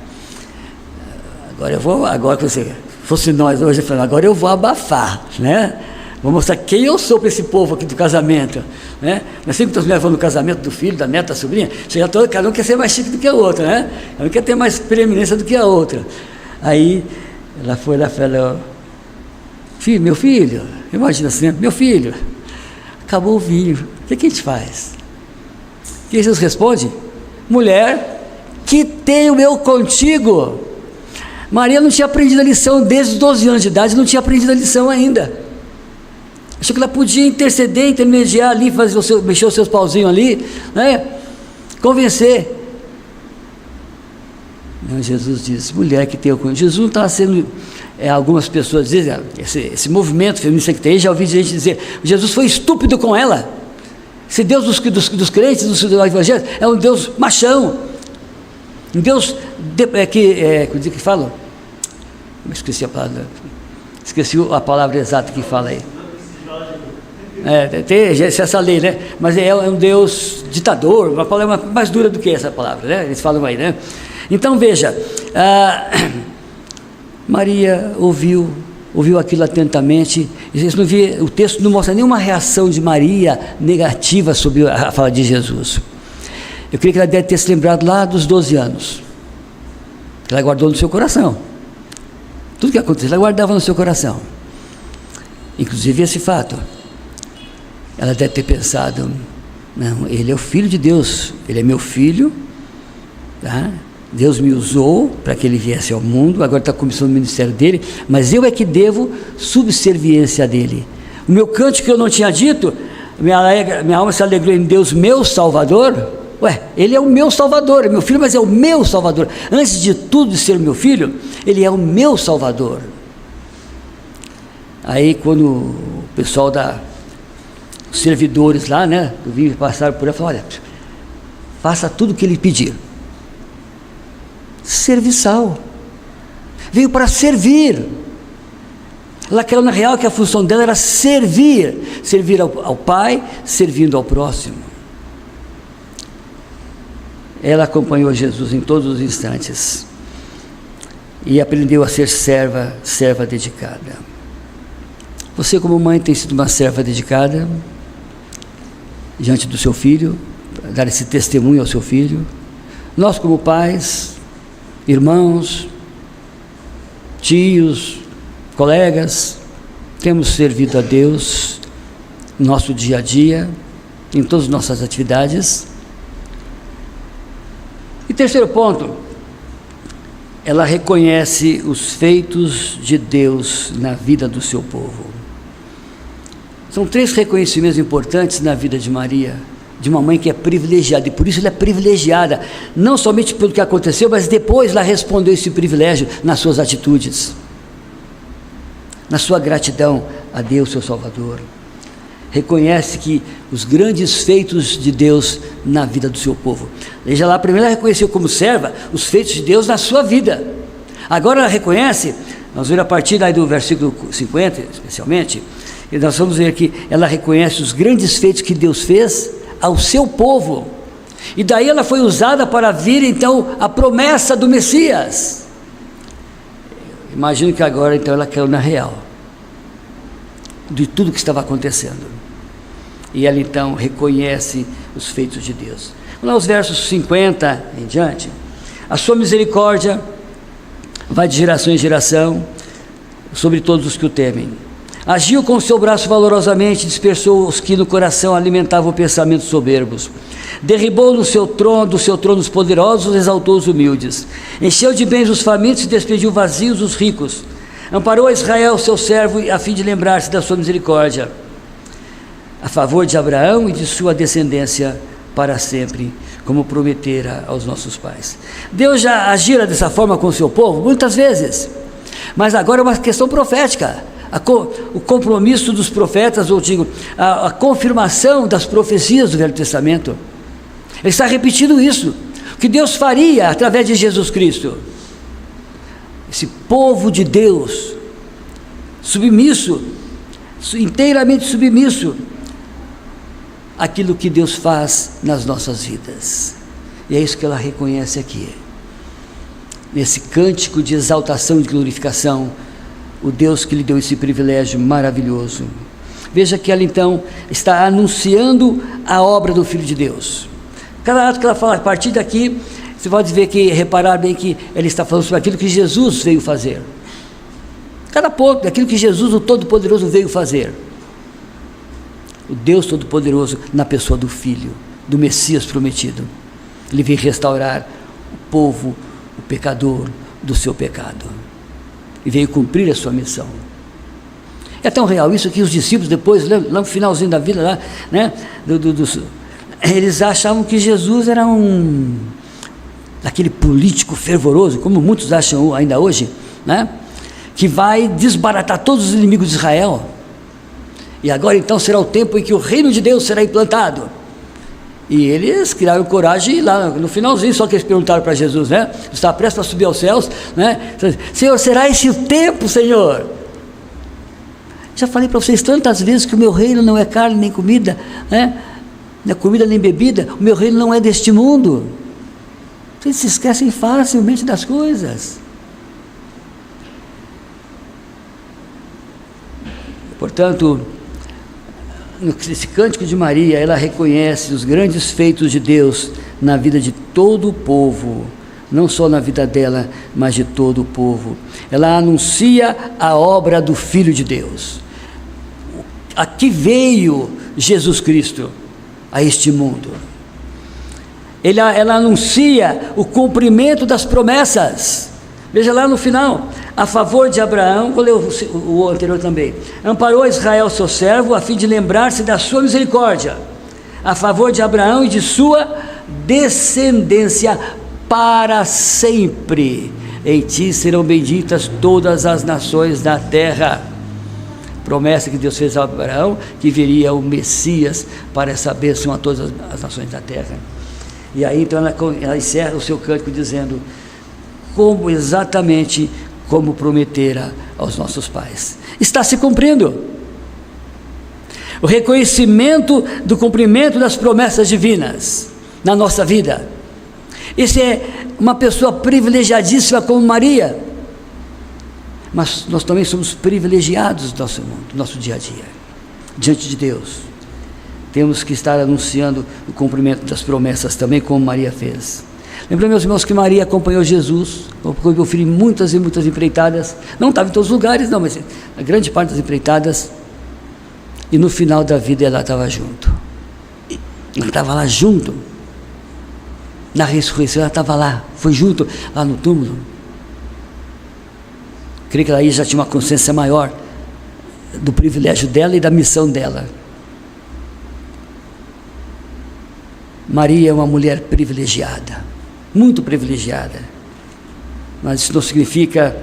Agora que você fosse nós hoje, agora eu vou abafar, né? Vou mostrar quem eu sou para esse povo aqui do casamento, né? Nós sempre estamos levando o casamento do filho, da neta, da sobrinha, chega todo, cada um quer ser mais chique do que a outra, né? Cada um quer ter mais preeminência do que a outra. Aí ela foi lá e falou, meu filho, imagina assim, meu filho, acabou o vinho, o que a gente faz? O que Jesus responde? Mulher, que tenho eu contigo? Maria não tinha aprendido a lição desde os 12 anos de idade, não tinha aprendido a lição ainda. Achou que ela podia interceder, intermediar ali, mexer os seus pauzinhos ali, né? Convencer. Não, Jesus disse, mulher que tem o conhecimento. Jesus não estava sendo, algumas pessoas dizem, esse movimento feminista que tem, já ouvi gente dizer, Jesus foi estúpido com ela. Esse Deus dos crentes, dos evangélicos, é um Deus machão. Um Deus que fala? Esqueci a palavra. Esqueci a palavra exata que fala aí. Tem essa lei, né? Mas é um Deus ditador, uma palavra mais dura do que essa palavra, né? Eles falam aí, né? Então veja, Maria ouviu aquilo atentamente. O texto não mostra nenhuma reação de Maria negativa sobre a fala de Jesus. Eu creio que ela deve ter se lembrado lá dos 12 anos. Ela guardou no seu coração. Tudo que aconteceu, ela guardava no seu coração. Inclusive esse fato. Ela deve ter pensado, não, ele é o Filho de Deus, ele é meu filho, tá? Deus me usou para que ele viesse ao mundo, agora está começando o ministério dele, mas eu é que devo subserviência dele. O meu cântico que eu não tinha dito, minha alma se alegrou em Deus, meu Salvador. Ele é o meu Salvador, é meu filho, mas é o meu Salvador. Antes de tudo de ser meu filho, ele é o meu Salvador. Aí quando o pessoal os servidores lá, né, do vinho passaram por ela, falaram, olha, faça tudo o que ele pedir. Serviçal. Veio para servir. Ela queria, na real, que a função dela era servir ao Pai, servindo ao próximo. Ela acompanhou Jesus em todos os instantes e aprendeu a ser serva dedicada. Você, como mãe, tem sido uma serva dedicada diante do seu filho, para dar esse testemunho ao seu filho. Nós, como pais, irmãos, tios, colegas, temos servido a Deus no nosso dia a dia, em todas as nossas atividades. E terceiro ponto, ela reconhece os feitos de Deus na vida do seu povo. São 3 reconhecimentos importantes na vida de Maria, de uma mãe que é privilegiada, e por isso ela é privilegiada, não somente pelo que aconteceu, mas depois ela respondeu esse privilégio nas suas atitudes, na sua gratidão a Deus, seu Salvador. Reconhece que os grandes feitos de Deus na vida do seu povo. Veja lá, primeiro ela reconheceu como serva os feitos de Deus na sua vida. Agora ela reconhece, nós vamos ver a partir daí do versículo 50, especialmente, e nós vamos ver que ela reconhece os grandes feitos que Deus fez ao seu povo. E daí ela foi usada para vir então a promessa do Messias. Imagino que agora então ela caiu na real de tudo que estava acontecendo. E ela então reconhece os feitos de Deus. Vamos lá, os versos 50 em diante. A sua misericórdia vai de geração em geração sobre todos os que o temem. Agiu com o seu braço valorosamente, dispersou os que no coração alimentavam pensamentos soberbos. Derribou do seu trono os poderosos, exaltou os humildes. Encheu de bens os famintos e despediu vazios os ricos. Amparou a Israel, seu servo, a fim de lembrar-se da sua misericórdia, a favor de Abraão e de sua descendência para sempre, como prometera aos nossos pais. Deus já agira dessa forma com o seu povo muitas vezes, mas agora é uma questão profética. O compromisso dos profetas, ou digo, a confirmação das profecias do Velho Testamento. Ele está repetindo isso, o que Deus faria através de Jesus Cristo. Esse povo de Deus, submisso, inteiramente submisso àquilo que Deus faz nas nossas vidas. E é isso que ela reconhece aqui, nesse cântico de exaltação e de glorificação, o Deus que lhe deu esse privilégio maravilhoso. Veja que ela então está anunciando a obra do Filho de Deus. Cada ato que ela fala, a partir daqui, você pode ver que, reparar bem que ela está falando sobre aquilo que Jesus veio fazer. Cada ponto daquilo que Jesus, o Todo-Poderoso, veio fazer. O Deus Todo-Poderoso na pessoa do Filho, do Messias prometido. Ele veio restaurar o povo, o pecador, do seu pecado. E veio cumprir a sua missão. É tão real isso que os discípulos depois, lá no finalzinho da vida, lá, né, eles achavam que Jesus era aquele político fervoroso, como muitos acham ainda hoje, né, que vai desbaratar todos os inimigos de Israel. E agora então será o tempo em que o reino de Deus será implantado. E eles criaram coragem lá no finalzinho, só que eles perguntaram para Jesus, né? Está prestes a subir aos céus, né? Senhor, será esse o tempo, Senhor? Já falei para vocês tantas vezes que o meu reino não é carne nem comida, né? Não é comida nem bebida, o meu reino não é deste mundo. Vocês se esquecem facilmente das coisas. Portanto, nesse cântico de Maria, ela reconhece os grandes feitos de Deus na vida de todo o povo, não só na vida dela, mas de todo o povo. Ela anuncia a obra do Filho de Deus. Aqui veio Jesus Cristo a este mundo. Ela anuncia o cumprimento das promessas. Veja lá no final, a favor de Abraão, vou ler o anterior também. Amparou Israel, seu servo, a fim de lembrar-se da sua misericórdia, a favor de Abraão e de sua descendência para sempre. Em ti serão benditas todas as nações da terra. Promessa que Deus fez a Abraão, que viria o Messias para essa bênção a todas as nações da terra. E aí então ela encerra o seu cântico dizendo, exatamente como prometera aos nossos pais. Está se cumprindo. O reconhecimento do cumprimento das promessas divinas na nossa vida. Isso é uma pessoa privilegiadíssima como Maria. Mas nós também somos privilegiados no nosso mundo, no nosso dia a dia. Diante de Deus. Temos que estar anunciando o cumprimento das promessas também, como Maria fez. Lembram, meus irmãos, que Maria acompanhou Jesus, acompanhou o filho em muitas e muitas empreitadas. Não estava em todos os lugares, não, mas a grande parte das empreitadas. E no final da vida ela estava junto. Ela estava lá junto. Na ressurreição ela estava lá, foi junto, lá no túmulo. Creio que ela aí já tinha uma consciência maior do privilégio dela e da missão dela. Maria é uma mulher privilegiada, muito privilegiada, mas isso não significa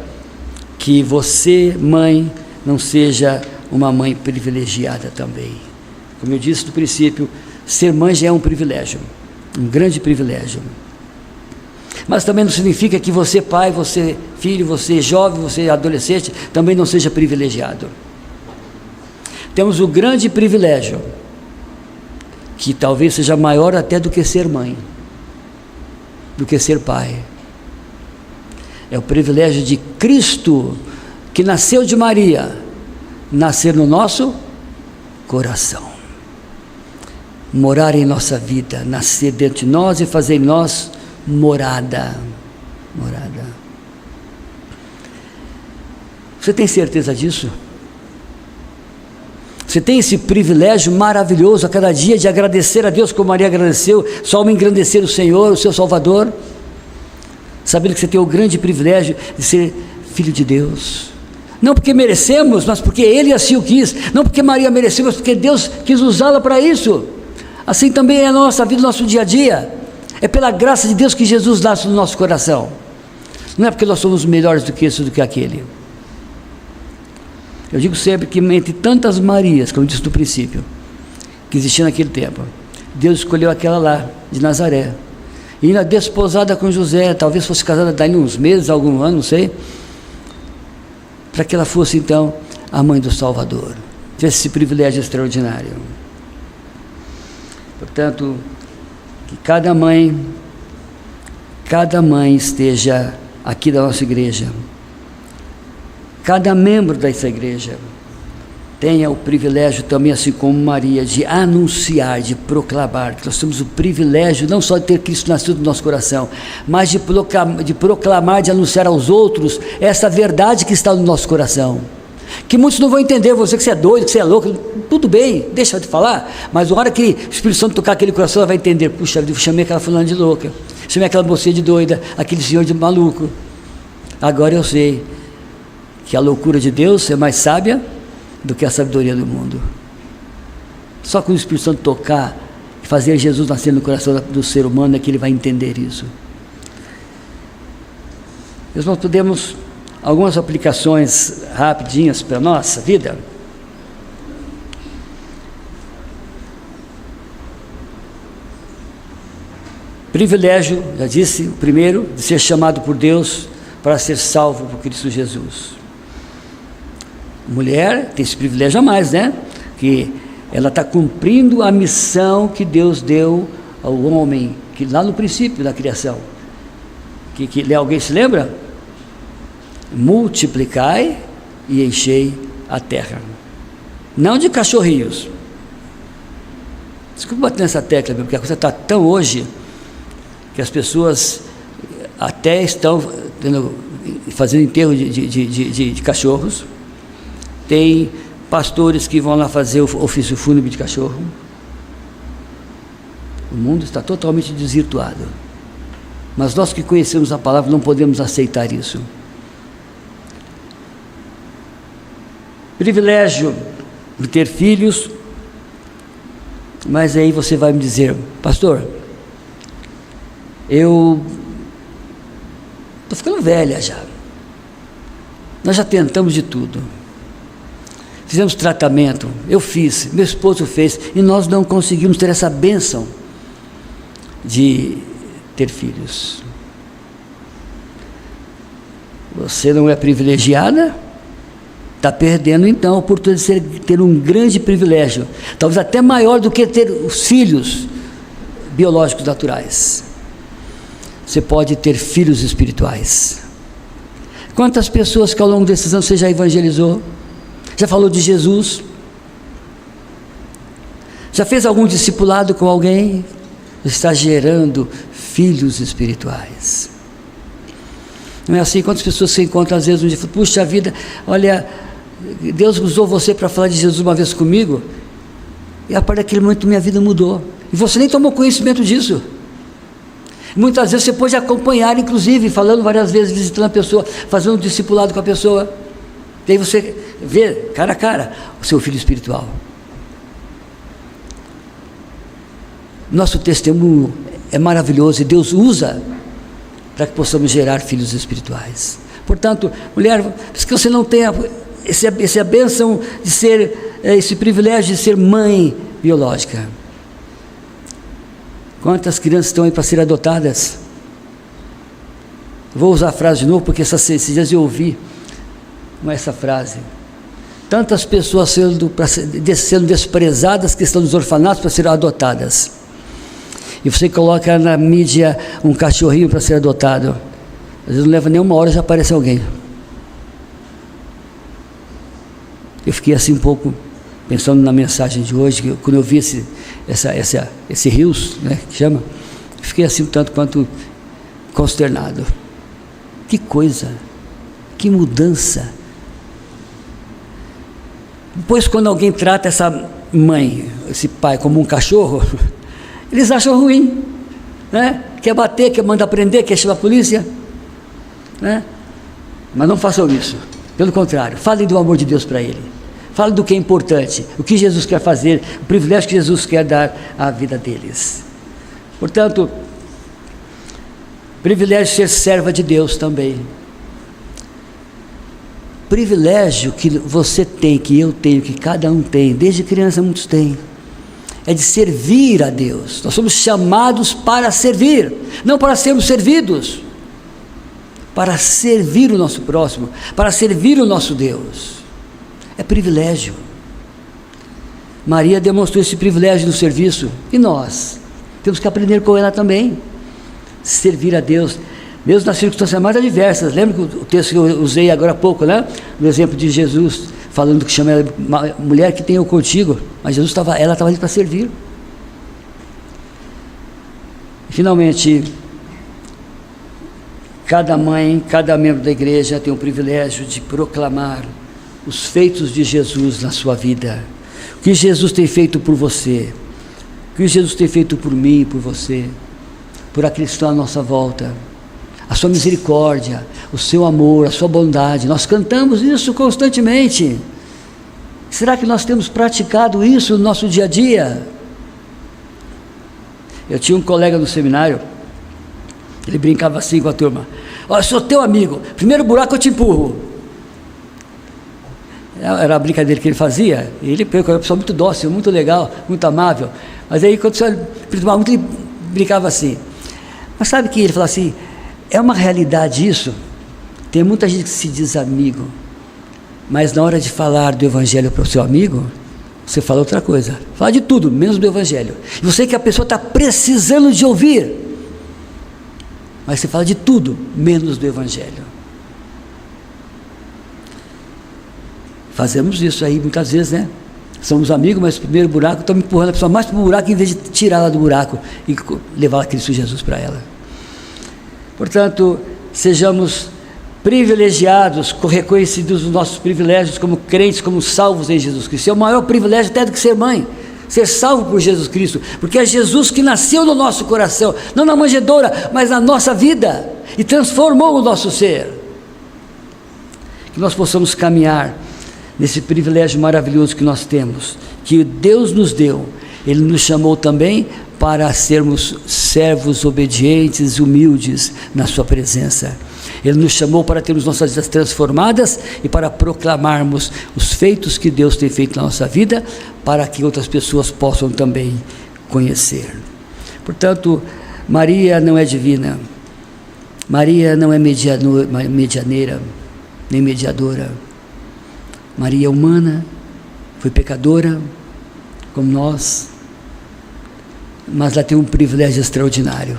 que você, mãe, não seja uma mãe privilegiada também. Como eu disse no princípio, ser mãe já é um privilégio, um grande privilégio. Mas também não significa que você, pai, você, filho, você, jovem, você, adolescente, também não seja privilegiado. Temos o grande privilégio, que talvez seja maior até do que ser mãe, do que ser pai. É o privilégio de Cristo, que nasceu de Maria, nascer no nosso coração, morar em nossa vida, nascer dentro de nós e fazer em nós morada. Você tem certeza disso? Você tem esse privilégio maravilhoso a cada dia de agradecer a Deus como Maria agradeceu, só ao engrandecer o Senhor, o seu Salvador, sabendo que você tem o grande privilégio de ser filho de Deus, não porque merecemos, mas porque Ele assim o quis, não porque Maria mereceu, mas porque Deus quis usá-la para isso. Assim também é a nossa vida, o nosso dia a dia, é pela graça de Deus que Jesus nasce no nosso coração, não é porque nós somos melhores do que isso, do que aquele. Eu digo sempre que entre tantas Marias, como eu disse no princípio, que existia naquele tempo, Deus escolheu aquela lá, de Nazaré, e ainda desposada com José, talvez fosse casada daí uns meses, algum ano, não sei, para que ela fosse então a mãe do Salvador, tivesse esse privilégio extraordinário. Portanto, que cada mãe esteja aqui da nossa igreja, cada membro dessa igreja tenha o privilégio também, assim como Maria, de anunciar, de proclamar, que nós temos o privilégio não só de ter Cristo nascido no nosso coração, mas de proclamar, de anunciar aos outros essa verdade que está no nosso coração, que muitos não vão entender, vão dizer que você é doido, que você é louco, tudo bem, deixa de falar, mas na hora que o Espírito Santo tocar aquele coração, ela vai entender, puxa, eu chamei aquela fulana de louca, chamei aquela mocinha de doida, aquele senhor de maluco, agora eu sei que a loucura de Deus é mais sábia do que a sabedoria do mundo. Só com o Espírito Santo tocar e fazer Jesus nascer no coração do ser humano é que ele vai entender isso. Nós podemos algumas aplicações rapidinhas para a nossa vida. Privilégio, já disse, o primeiro, de ser chamado por Deus para ser salvo por Cristo Jesus. Mulher tem esse privilégio a mais, né? Que ela está cumprindo a missão que Deus deu ao homem, que lá no princípio da criação, que alguém se lembra? Multiplicai e enchei a terra, não de cachorrinhos. Desculpa bater nessa tecla, porque a coisa está tão hoje, que as pessoas até estão fazendo enterro de cachorros. Tem pastores que vão lá fazer o ofício fúnebre de cachorro. O mundo está totalmente desvirtuado, mas nós que conhecemos a palavra não podemos aceitar isso. Privilégio de ter filhos, mas aí você vai me dizer, pastor, eu estou ficando velha já, nós já tentamos de tudo, fizemos tratamento, eu fiz, meu esposo fez, e nós não conseguimos ter essa bênção de ter filhos. Você não é privilegiada? Está perdendo então a oportunidade de ter um grande privilégio, talvez até maior do que ter os filhos biológicos naturais. Você pode ter filhos espirituais. Quantas pessoas que ao longo desses anos você já evangelizou? Já falou de Jesus? Já fez algum discipulado com alguém? Está gerando filhos espirituais. Não é assim? Quantas pessoas você encontra às vezes um dia, puxa vida, olha, Deus usou você para falar de Jesus uma vez comigo, e a partir daquele momento minha vida mudou, e você nem tomou conhecimento disso. Muitas vezes você pode acompanhar, inclusive, falando várias vezes, visitando a pessoa, fazendo um discipulado com a pessoa, e aí você vê, cara a cara, o seu filho espiritual. Nosso testemunho é maravilhoso, e Deus usa para que possamos gerar filhos espirituais. Portanto, mulher, se você não tem essa bênção de ser, esse privilégio de ser mãe biológica, quantas crianças estão aí para serem adotadas? Vou usar a frase de novo, porque esses dias eu ouvi essa frase. Tantas pessoas sendo desprezadas que estão nos orfanatos para serem adotadas. E você coloca na mídia um cachorrinho para ser adotado. Às vezes não leva nem uma hora, já aparece alguém. Eu fiquei assim um pouco pensando na mensagem de hoje, quando eu vi esse rios, né, que chama, eu fiquei assim um tanto quanto consternado. Que coisa, que mudança. Depois, quando alguém trata essa mãe, esse pai, como um cachorro, eles acham ruim, né? Quer bater, quer mandar prender, quer chamar a polícia, né? Mas não façam isso. Pelo contrário, falem do amor de Deus para ele. Falem do que é importante, o que Jesus quer fazer, o privilégio que Jesus quer dar à vida deles. Portanto, privilégio de ser serva de Deus também. Privilégio que você tem, que eu tenho, que cada um tem, desde criança muitos têm, é de servir a Deus. Nós somos chamados para servir, não para sermos servidos, para servir o nosso próximo, para servir o nosso Deus. É privilégio. Maria demonstrou esse privilégio no serviço, e nós temos que aprender com ela também, servir a Deus, mesmo nas circunstâncias mais adversas. Lembra o texto que eu usei agora há pouco, né? No exemplo de Jesus, falando que chama ela, mulher que tem eu contigo, mas ela estava ali para servir. E, finalmente, cada mãe, cada membro da igreja tem o privilégio de proclamar os feitos de Jesus na sua vida. O que Jesus tem feito por você, o que Jesus tem feito por mim e por você, por aqueles que estão à nossa volta, a sua misericórdia, o seu amor, a sua bondade. Nós cantamos isso constantemente. Será que nós temos praticado isso no nosso dia a dia? Eu tinha um colega no seminário, ele brincava assim com a turma: olha, eu sou teu amigo, primeiro buraco eu te empurro. Era a brincadeira que ele fazia. Ele era uma pessoa muito dócil, muito legal, muito amável. Mas aí, quando você perturbava muito, ele brincava assim. Mas sabe que ele falou assim: é uma realidade isso? Tem muita gente que se diz amigo, mas na hora de falar do evangelho para o seu amigo, você fala outra coisa. Fala de tudo, menos do evangelho. E você que a pessoa está precisando de ouvir, mas você fala de tudo, menos do evangelho. Fazemos isso aí muitas vezes, né? Somos amigos, mas o primeiro buraco, estamos empurrando a pessoa mais para o buraco, em vez de tirá-la do buraco e levar a Cristo Jesus para ela. Portanto, sejamos privilegiados, reconhecidos os nossos privilégios como crentes, como salvos em Jesus Cristo. É o maior privilégio até do que ser mãe, ser salvo por Jesus Cristo, porque é Jesus que nasceu no nosso coração, não na manjedoura, mas na nossa vida, e transformou o nosso ser. Que nós possamos caminhar nesse privilégio maravilhoso que nós temos, que Deus nos deu. Ele nos chamou também para sermos servos obedientes e humildes na sua presença. Ele nos chamou para termos nossas vidas transformadas e para proclamarmos os feitos que Deus tem feito na nossa vida, para que outras pessoas possam também conhecer. Portanto, Maria não é divina, Maria não é medianeira, nem mediadora. Maria é humana, foi pecadora, como nós, mas ela tem um privilégio extraordinário.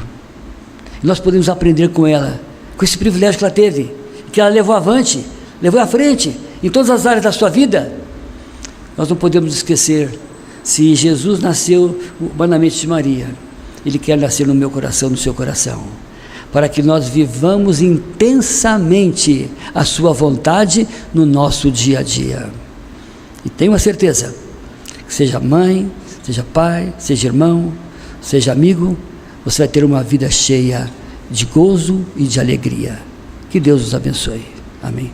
E nós podemos aprender com ela, com esse privilégio que ela teve, que ela levou avante, levou à frente, em todas as áreas da sua vida. Nós não podemos esquecer, se Jesus nasceu humanamente de Maria, Ele quer nascer no meu coração, no seu coração, para que nós vivamos intensamente a sua vontade no nosso dia a dia. E tenho a certeza, que seja mãe, seja pai, seja irmão, seja amigo, você vai ter uma vida cheia de gozo e de alegria. Que Deus os abençoe. Amém.